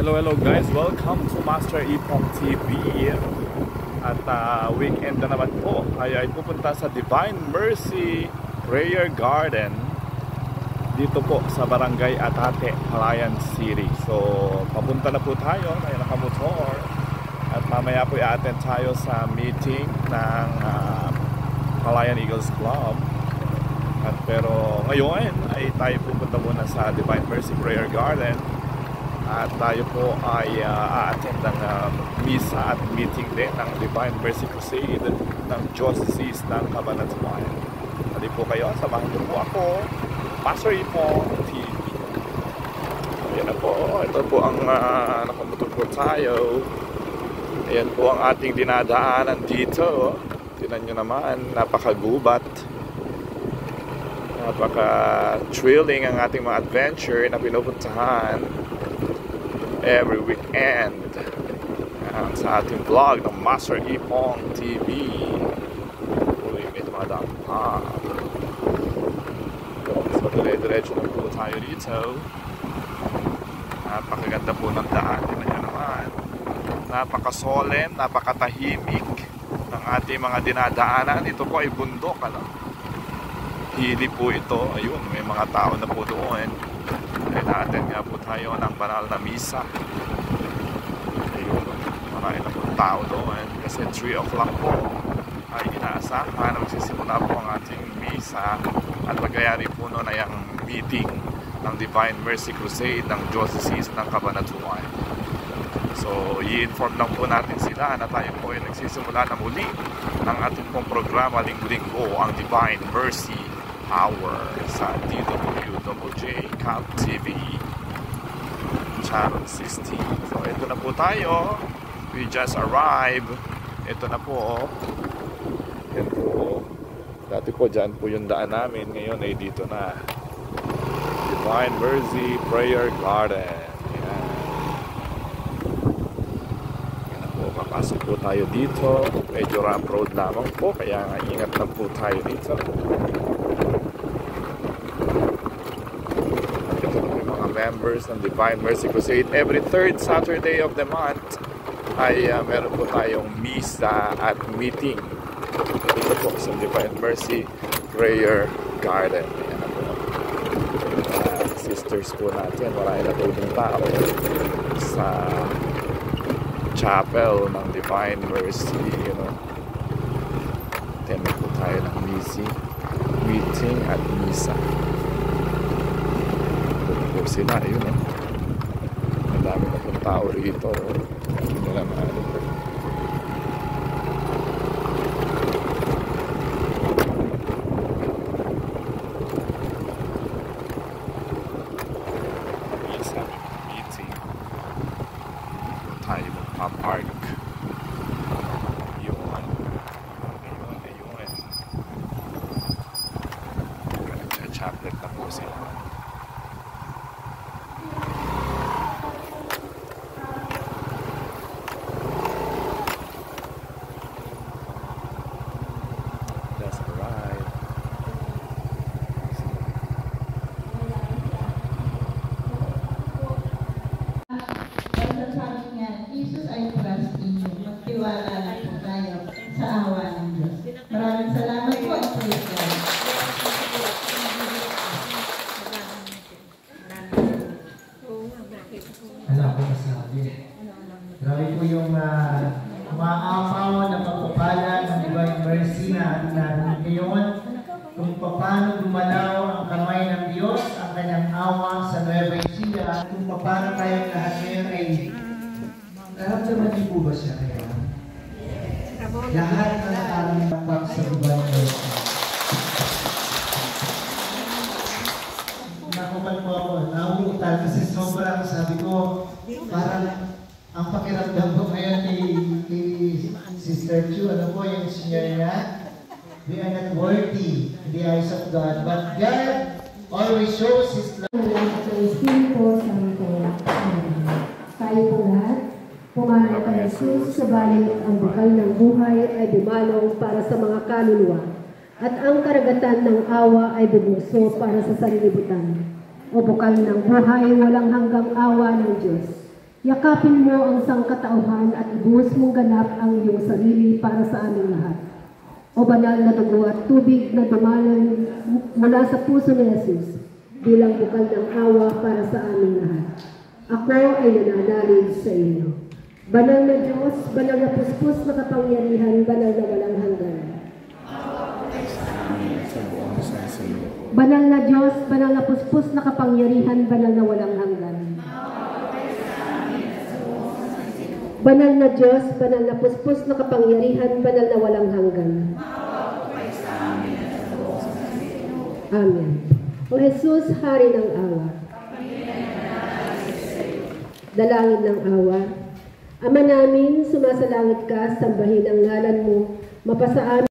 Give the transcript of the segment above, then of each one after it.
Hello guys, welcome to Master Ipong TV. At weekend na naman po ay pupunta sa Divine Mercy Prayer Garden dito po sa Barangay Atate, Palayan City. So papunta na po tayo, may nakamotor. At mamaya po i-attend tayo sa meeting ng Palayan Eagles Club. Pero ngayon ay tayo pupunta muna sa Divine Mercy Prayer Garden. At tayo po ay a-attend ng misa at meeting din ng Divine Mercy Crusade ng Diocese ng Cabanatuan. Hali po kayo, samahan niyo po ako, Pastor Ipong TV. Ayan na po, ito po ang nakamotor po tayo. Ayan po ang ating dinadaanan dito. Tingnan nyo naman, napakagubat. Napaka-thrilling ang ating mga adventure na pinupuntahan every weekend sa ating vlog ng Master Ipong TV. Ulimit madam pa. So dire-diretso na po tayo dito. Napakaganda po ng daan. Tingnan nyo naman, napakasolemn, napakatahimik ng ating mga dinadaanan. Ito po ay bundok, hili po ito. Ayun, may mga tao na po doon. Ay natin nga po tayo ng banal na misa. Ayun, marami na po tao doon kasi 3 o'clock po ay inaasahan na magsisimula po ang ating misa. At magyayari po noon ay ang meeting ng Divine Mercy Crusade ng Diocese ng Cabanatuan. So i-inform lang po natin sila na tayo po ay nagsisimula na muli ng ating pong programa linggo-linggo, ang Divine Mercy Hour sa DWJ Camp TV Channel 16. So ito na po tayo. We just arrived. Ito na po. Yan po. Dati po dyan po yung daan namin. Ngayon ay dito na. Divine Mercy Prayer Garden. Yan. Yan na po. Papasok po tayo dito. Medyo ramp road lamang po. Kaya ingat lang po tayo dito. Members ng Divine Mercy Crusade. Every third Saturday of the month ay meron po tayong misa at meeting dito po sa Divine Mercy Prayer Garden. Ayan na po. Sisters po natin, marami na po yung tao sa chapel ng Divine Mercy. Attend po tayo ng meeting at misa. Sila, yun ang dami na pong tao rito. Hindi nila maano. Isa meeting tayo magpa-park. Ayun. Nagcha-chaplet na po sila. Grabe po yung umaapaw na pagpapala ng Divine Mercy na ating narinig ngayon kung paano gumalaw ang kamay ng Diyos, ang kanyang awa sa Nueva Ecija, kung paano tayong lahat ngayon ay naramdaman niyo po ba siya ngayon? Lahat na nakalampapak sa Divine Mercy. Nakuman po ako, nauutal kasi sobrang sabi ko, parang ang pakiramdam ko ngayon ni Sister Chu, ano po yung senior niya? We are not worthy in the eyes of God, but God always shows His love. Sa Espiritu Santo. Tayo po lahat, pumanan kay Jesus, subalit ang bukal ng buhay ay dumalong para sa mga kaluluwa, at ang karagatan ng awa ay bubugso para sa sanlibutan. O bukal ng buhay, walang hanggang awa ng Diyos. Yakapin mo ang sangkatauhan at ibuhos mong ganap ang iyong sarili para sa aming lahat. O banal na dugo at tubig na dumalang mula sa puso ni Jesus bilang bukal ng awa para sa aming lahat. Ako ay nananalig sa iyo. Banal na Diyos, banal na puspos na kapangyarihan, banal na walang hanggan. Banal na Diyos, banal na puspos na kapangyarihan, banal na walang hanggan. Banal na Diyos, banal na puspos na kapangyarihan, banal na walang hanggan. Amen. O Jesus, Hari ng awa. Dalangin ng awa. Ama namin, sumasalangit ka, sambahin ang ngalan mo, mapasa amin.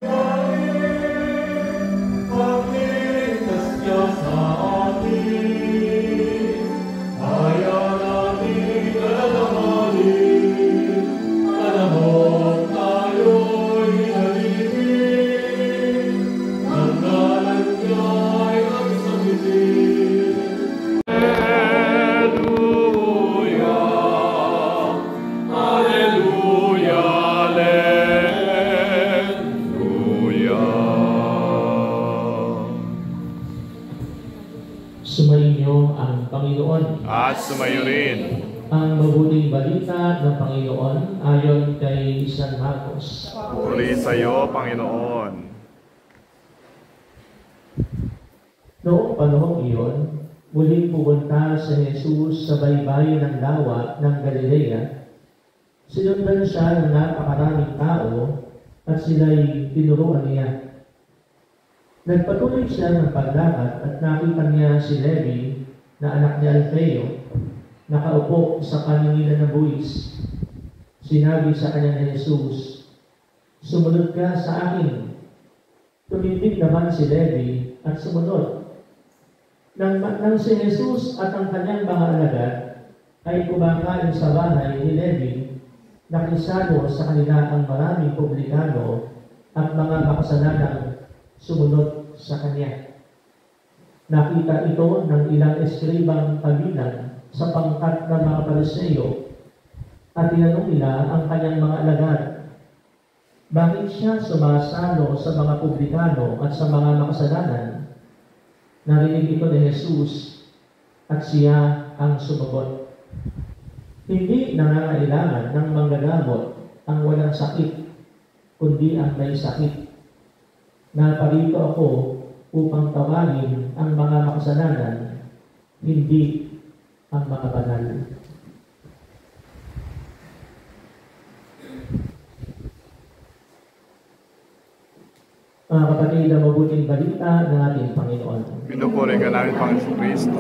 Sumainyo ang Panginoon. At sumayo rin. Ang mabuting balita ng Panginoon ayon kay San Marcos. Puri sa iyo, Panginoon. Noong panahong iyon, muling pumunta si Jesus sa baybayin ng lawa ng Galilea. Sinundan siya ng napakaraming tao at sila'y tinuruan niya. Nagpatuloy siya ng paglakad at nakita niya si Levi na anak ni Alfeo, nakaupo sa kaninginan ng buwis. Sinabi sa kanya ni Jesus, "Sumunod ka sa akin." Tumindig naman si Levi at sumunod. Nang si Jesus at ang kanyang mga alagad ay kumakain sa bahay ni Levi, nakisalo sa kanila ang maraming publikano at mga makasananang sumunod sa kanya. Nakita ito ng ilang eskribang kabilang sa pangkat ng mga Pariseo at tinanong nila ang kanyang mga alagad, bakit siya sumasalo sa mga publikano at sa mga makasalanan? Narinig ito ni Jesus at siya ang sumagot, hindi nangangailangan ng manggagamot ang walang sakit, kundi ang may sakit. Naparito ako upang tawagin ang mga makasalanan, hindi ang mga banal. Mga kapatid, ang mabuting balita ng ating Panginoon. Pinupuri ka namin, Panginoon Kristo.